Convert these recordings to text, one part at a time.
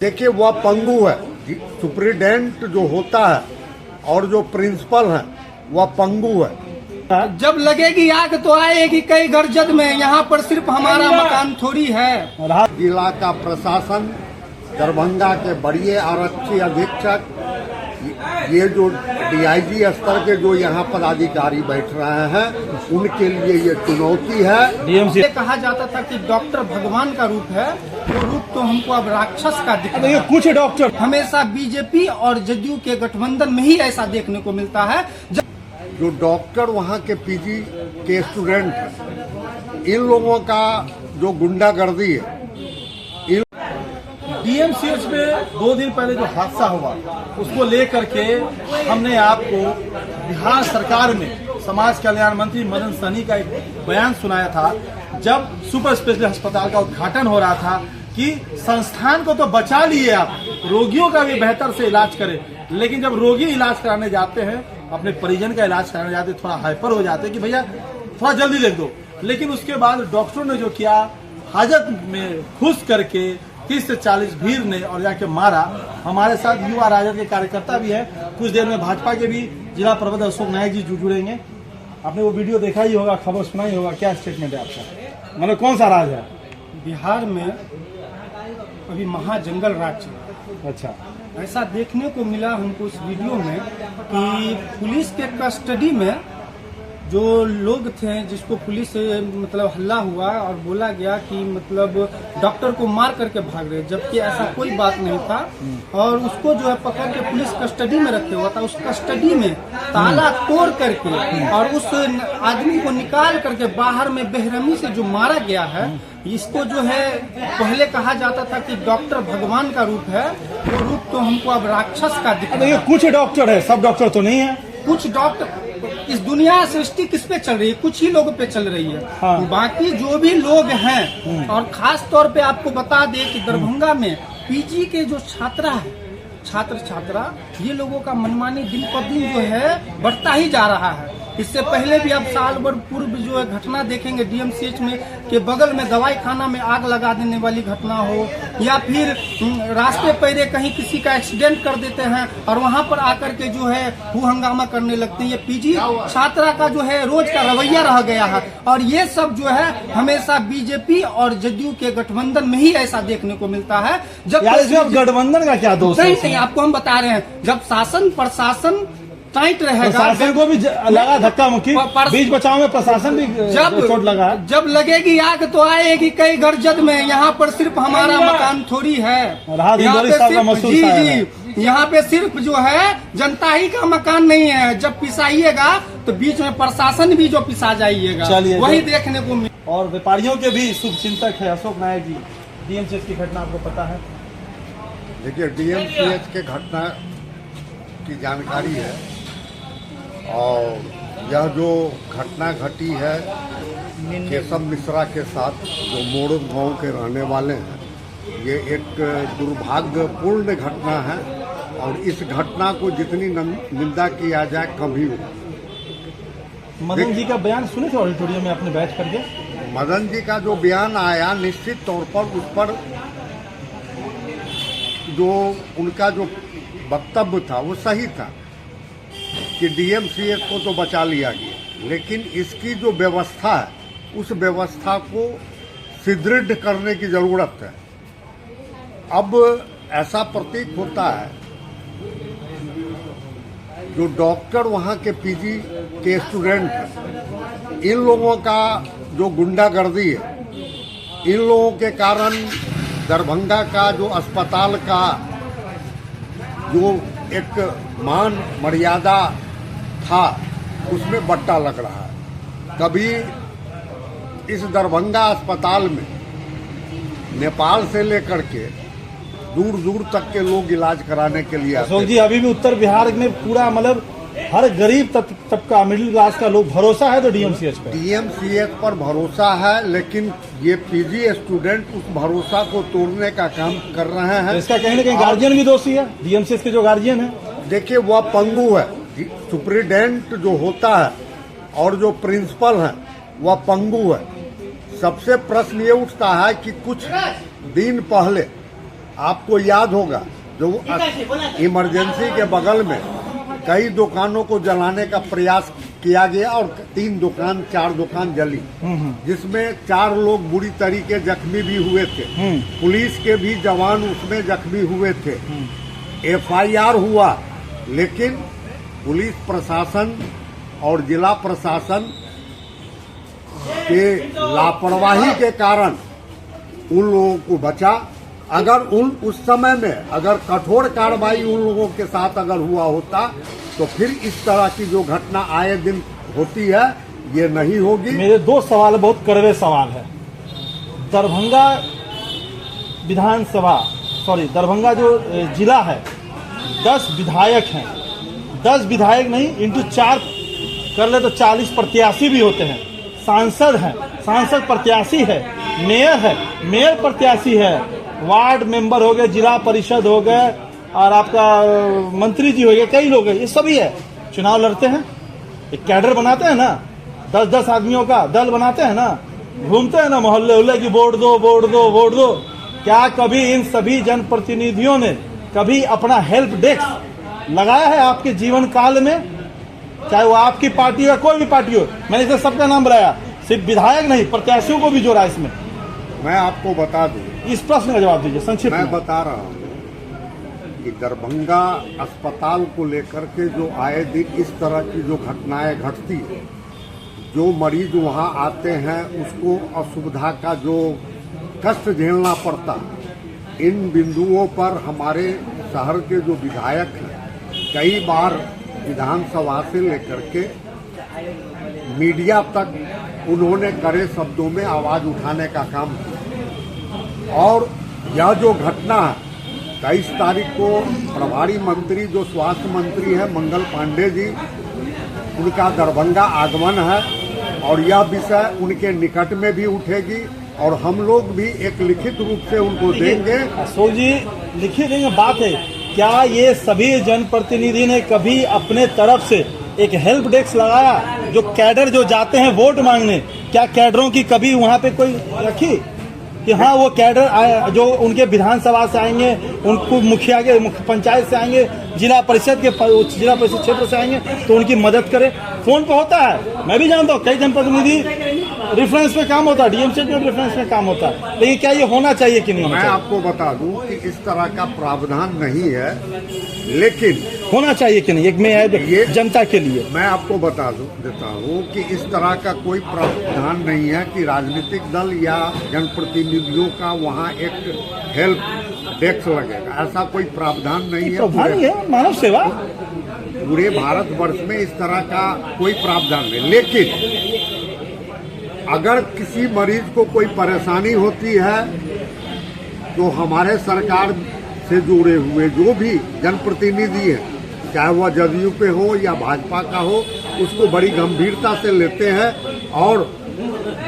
देखिए वह पंगु है, सुप्रिटेंडेंट जो होता है और जो प्रिंसिपल है वह पंगु है। जब लगेगी आग तो आएगी कई घर जद में, यहाँ पर सिर्फ हमारा मकान थोड़ी है। जिला का प्रशासन, दरभंगा के बड़े आरक्षी अधीक्षक, ये जो डीआईजी स्तर के जो यहाँ पर अधिकारी बैठ रहे हैं, उनके लिए ये चुनौती है। डीएमसी कहा जाता था कि डॉक्टर भगवान का रूप है, वो रूप तो हमको अब राक्षस का दिख रहा है। कुछ डॉक्टर हमेशा बीजेपी और जदयू के गठबंधन में ही ऐसा देखने को मिलता है। जो डॉक्टर वहाँ के पीजी के स्टूडेंट हैं, इन लोगों का जो गुंडागर्दी है। डीएमसीएच में 2 दिन पहले जो हादसा हुआ उसको लेकर के हमने आपको बिहार सरकार में समाज कल्याण मंत्री मदन सहनी का एक बयान सुनाया था, जब सुपर स्पेशलिटी अस्पताल का उद्घाटन हो रहा था कि संस्थान को तो बचा लिए आप, रोगियों का भी बेहतर से इलाज करें, लेकिन जब रोगी इलाज कराने जाते हैं, अपने परिजन का इलाज कराने जाते, थोड़ा हाइपर हो जाते हैं कि भैया थोड़ा जल्दी लिख दो। लेकिन उसके बाद डॉक्टरों ने जो किया, हाजत में घुस करके 30 से 40 भीड़ ने और जाके मारा। हमारे साथ युवा राजद के कार्यकर्ता भी है, कुछ देर में भाजपा के भी जिला प्रबंधक अशोक नायक जी जुड़ेंगे। आपने वो वीडियो देखा ही होगा, खबर सुना ही होगा, क्या स्टेटमेंट है आपका? मतलब कौन सा राज है बिहार में? अभी महाजंगल राज चल। अच्छा, ऐसा देखने को मिला हमको इस वीडियो में कि पुलिस के कस्टडी में जो लोग थे, जिसको पुलिस से मतलब हल्ला हुआ और बोला गया कि मतलब डॉक्टर को मार करके भाग रहे, जबकि ऐसा कोई बात नहीं था। और उसको जो है पकड़ के पुलिस कस्टडी में रखे हुआ था। उस कस्टडी में ताला तोड़ करके और उस आदमी को निकाल करके बाहर में बेरहमी से जो मारा गया है, इसको जो है पहले कहा जाता था कि डॉक्टर भगवान का रूप है, वो रूप तो हमको अब राक्षस का दिख रहा है। कुछ डॉक्टर है, सब डॉक्टर तो नहीं है। कुछ डॉक्टर, इस दुनिया सृष्टि किस पे चल रही है? कुछ ही लोगों पे चल रही है। हाँ। बाकी जो भी लोग हैं, और खास तौर पे आपको बता दे कि दरभंगा में पीजी के जो छात्रा है, छात्रा, ये लोगों का मनमानी दिन पर दिन जो है बढ़ता ही जा रहा है। इससे पहले भी अब साल भर पूर्व जो है घटना देखेंगे डीएमसीएच में के बगल में दवाई खाना में आग लगा देने वाली घटना हो, या फिर रास्ते पैरे कहीं किसी का एक्सीडेंट कर देते हैं और वहां पर आकर के जो है वो हंगामा करने लगते हैं। ये पीजी छात्रा का जो है रोज का रवैया रह गया है, और ये सब जो है हमेशा बीजेपी और जदयू के गठबंधन में ही ऐसा देखने को मिलता है। जब गठबंधन का क्या दोष है? नहीं, आपको हम बता रहे हैं, जब शासन प्रशासन टाइट रहेगा, प्रशासन को भी लगा धक्का मुक्की, बीच बचाव में प्रशासन भी चोट लगा। जब लगेगी आग तो आएगी कई घर जद में, यहाँ पर सिर्फ हमारा मकान थोड़ी है। यहाँ पे सिर्फ जो है जनता ही का मकान नहीं है। जब पिसाइएगा तो बीच में प्रशासन भी जो पिसा जाइएगा, वही देखने को मिले। और व्यापारियों के भी शुभ चिंतक है अशोक नायक जी। डीएमसीएच की घटना आपको पता है? देखिए, डीएमसीएच के घटना की जानकारी है, और यह जो घटना घटी है केशव मिश्रा के साथ, जो मोड़ गांव के रहने वाले हैं, ये एक दुर्भाग्यपूर्ण घटना है। और इस घटना को जितनी निंदा किया जाए कम ही होगा। मदन जी का बयान सुने थे ऑडिटोरियम में अपने बैठ करके? मदन जी का जो बयान आया, निश्चित तौर पर उस पर जो उनका जो वक्तव्य था वो सही था कि डीएमसीएच को तो बचा लिया गया, लेकिन इसकी जो व्यवस्था है, उस व्यवस्था को सुदृढ़ करने की जरूरत है। अब ऐसा प्रतीत होता है, जो डॉक्टर वहाँ के पीजी के स्टूडेंट हैं, इन लोगों का जो गुंडागर्दी है, इन लोगों के कारण दरभंगा का जो अस्पताल का जो एक मान मर्यादा था, उसमें बट्टा लग रहा है। कभी इस दरभंगा अस्पताल में नेपाल से लेकर के दूर दूर तक के लोग इलाज कराने के लिए आते हैं। जी, अभी भी उत्तर बिहार में पूरा मतलब हर गरीब तबका, मिडिल क्लास का लोग भरोसा है तो डीएमसीएच पर? डीएमसीएच पर भरोसा है, लेकिन ये पीजी स्टूडेंट उस भरोसा को तोड़ने का काम कर रहे हैं। इसका कहीं ना कहीं गार्जियन भी दोषी है, डीएमसीएच के जो गार्जियन है। देखिए, वह पंगु है। सुप्रिटेंडेंट जो होता है और जो प्रिंसिपल है वह पंगु है। सबसे प्रश्न ये उठता है कि कुछ दिन पहले आपको याद होगा जो इमरजेंसी के बगल में कई दुकानों को जलाने का प्रयास किया गया और 4 दुकान जली, जिसमें 4 लोग बुरी तरीके जख्मी भी हुए थे। पुलिस के भी जवान उसमें जख्मी हुए थे। FIR हुआ, लेकिन पुलिस प्रशासन और जिला प्रशासन के लापरवाही के कारण उन लोगों को बचा। अगर उस समय में अगर कठोर कार्रवाई उन लोगों के साथ अगर हुआ होता तो फिर इस तरह की जो घटना आए दिन होती है ये नहीं होगी। मेरे 2 सवाल बहुत कड़वे सवाल है। दरभंगा दरभंगा जो जिला है 10 विधायक हैं, 10 विधायक नहीं इंटू 4 कर ले तो 40 प्रत्याशी भी होते हैं। सांसद हैं, सांसद प्रत्याशी है, मेयर प्रत्याशी है, वार्ड मेंबर हो गए, जिला परिषद हो गए और आपका मंत्री जी हो गए, कई लोग हैं, ये सभी है। चुनाव लड़ते हैं, एक कैडर बनाते हैं ना, 10-10 आदमियों का दल बनाते हैं ना, घूमते हैं ना मोहल्ले की वोट दो। क्या कभी इन सभी जनप्रतिनिधियों ने कभी अपना हेल्प डेस्क लगाया है आपके जीवन काल में? चाहे वो आपकी पार्टी हो, कोई भी पार्टी हो। मैंने इसे सबका नाम बताया, सिर्फ विधायक नहीं, प्रत्याशियों को भी जोड़ा इसमें। मैं आपको बता दूं, इस प्रश्न का जवाब दीजिए संक्षिप्त में। मैं बता रहा हूं कि दरभंगा अस्पताल को लेकर के जो आए दिन इस तरह की जो घटनाएं घटती है, जो मरीज वहां आते हैं उसको असुविधा का जो कष्ट झेलना पड़ता, इन बिंदुओं पर हमारे शहर के जो विधायक हैं कई बार विधानसभा से लेकर के मीडिया तक उन्होंने कड़े शब्दों में आवाज उठाने का काम किया। और यह जो घटना है 23 तारीख को प्रभारी मंत्री जो स्वास्थ्य मंत्री है मंगल पांडे जी, उनका दरभंगा आगमन है और यह विषय उनके निकट में भी उठेगी और हम लोग भी एक लिखित रूप से उनको देंगे। अशोक जी लिखित देंगे, बात है क्या ये सभी जनप्रतिनिधि ने कभी अपने तरफ से एक हेल्प डेस्क लगाया? जो कैडर जो जाते हैं वोट मांगने, क्या कैडरों की कभी वहाँ पे कोई रखी कि हाँ वो कैडर जो उनके विधानसभा से आएंगे, उनको मुखिया के पंचायत से आएंगे, जिला परिषद क्षेत्र से आएंगे तो उनकी मदद करे? फोन पे होता है, मैं भी जानता हूँ, कई जनप्रतिनिधि रेफरेंस पे काम होता है, DMC के रेफरेंस पे काम होता है, लेकिन क्या ये होना चाहिए कि नहीं होना चाहिए? मैं आपको बता दूं कि इस तरह का प्रावधान नहीं है, लेकिन होना चाहिए कि नहीं, एक मैं ये जनता के लिए मैं आपको बता देता हूँ कि इस तरह का कोई प्रावधान नहीं है कि राजनीतिक दल या जनप्रतिनिधियों का वहाँ एक हेल्प डेस्क लगेगा, ऐसा कोई प्रावधान नहीं है। मानव सेवा पूरे भारतवर्ष में इस तरह का कोई प्रावधान नहीं। लेकिन अगर किसी मरीज को कोई परेशानी होती है तो हमारे सरकार से जुड़े हुए जो भी जनप्रतिनिधि हैं, चाहे वह जदयू पे हो या भाजपा का हो, उसको बड़ी गंभीरता से लेते हैं और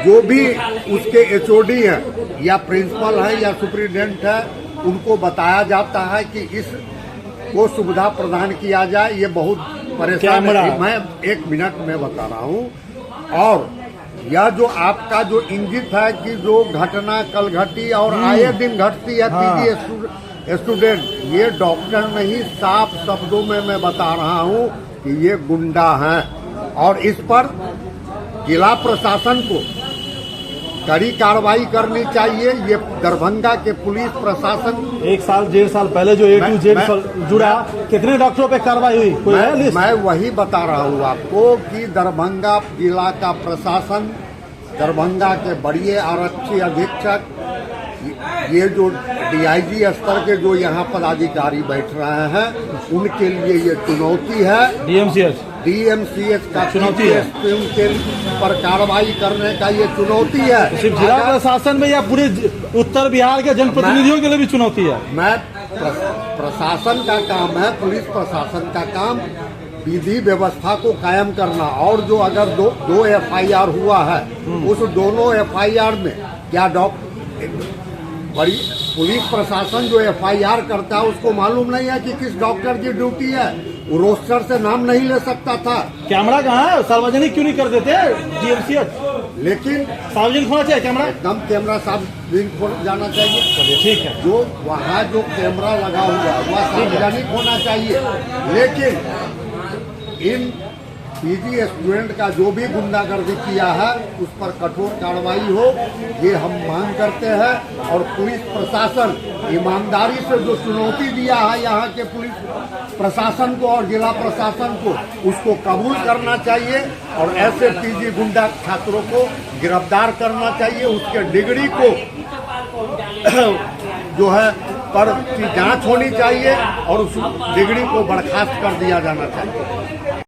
जो भी उसके HOD है या प्रिंसिपल है या सुप्रिटेंडेंट है, उनको बताया जाता है कि इस को सुविधा प्रदान किया जाए। ये बहुत परेशान है। मैं 1 मिनट में बता रहा हूँ। और यह जो आपका जो इंगित है कि जो घटना कल घटी और आए दिन घटती है PG स्टूडेंट, ये डॉक्टर नहीं, साफ शब्दों में मैं बता रहा हूँ कि ये गुंडा हैं और इस पर जिला प्रशासन को कड़ी कार्रवाई करनी चाहिए। ये दरभंगा के पुलिस प्रशासन 1 साल 1.5 साल पहले जो A2 जेल जुड़ा, कितने डॉक्टरों पे कार्रवाई हुई? कोई मैं वही बता रहा हूँ आपको कि दरभंगा जिला का प्रशासन, दरभंगा के बड़े आरक्षी अधीक्षक, ये जो DIG स्तर के जो यहाँ पदाधिकारी बैठ रहे हैं, उनके लिए ये चुनौती है। DMCH का चुनौती है, उनके पर कार्रवाई करने का ये चुनौती है। सिर्फ जिला प्रशासन में या पूरे उत्तर बिहार के जनप्रतिनिधियों के लिए भी चुनौती है? मैं प्रशासन का काम है, पुलिस प्रशासन का काम विधि व्यवस्था को कायम करना। और जो अगर दो FIR हुआ है, उस दोनों FIR में क्या बड़ी पुलिस प्रशासन जो FIR करता है उसको मालूम नहीं है कि किस डॉक्टर की ड्यूटी है, वो रोस्टर से नाम नहीं ले सकता था। कैमरा कहाँ है? सार्वजनिक क्यों नहीं कर देते DMCH? लेकिन सार्वजनिक होना चाहिए कैमरा। एकदम कैमरा सार्वजनिक हो जाना चाहिए। ठीक है। जो वहाँ जो कैमरा लगा हुआ है वह सार्वजनिक होना चाहिए, लेकिन इन पीजी स्टूडेंट का जो भी गुंडागर्दी किया है उस पर कठोर कार्रवाई हो, ये हम मांग करते हैं। और पुलिस प्रशासन ईमानदारी से जो चुनौती दिया है यहाँ के पुलिस प्रशासन को और जिला प्रशासन को, उसको कबूल करना चाहिए और ऐसे पीजी गुंडा छात्रों को गिरफ्तार करना चाहिए। उसके डिग्री को जो है पर की जांच होनी चाहिए और उस डिग्री को बर्खास्त कर दिया जाना चाहिए।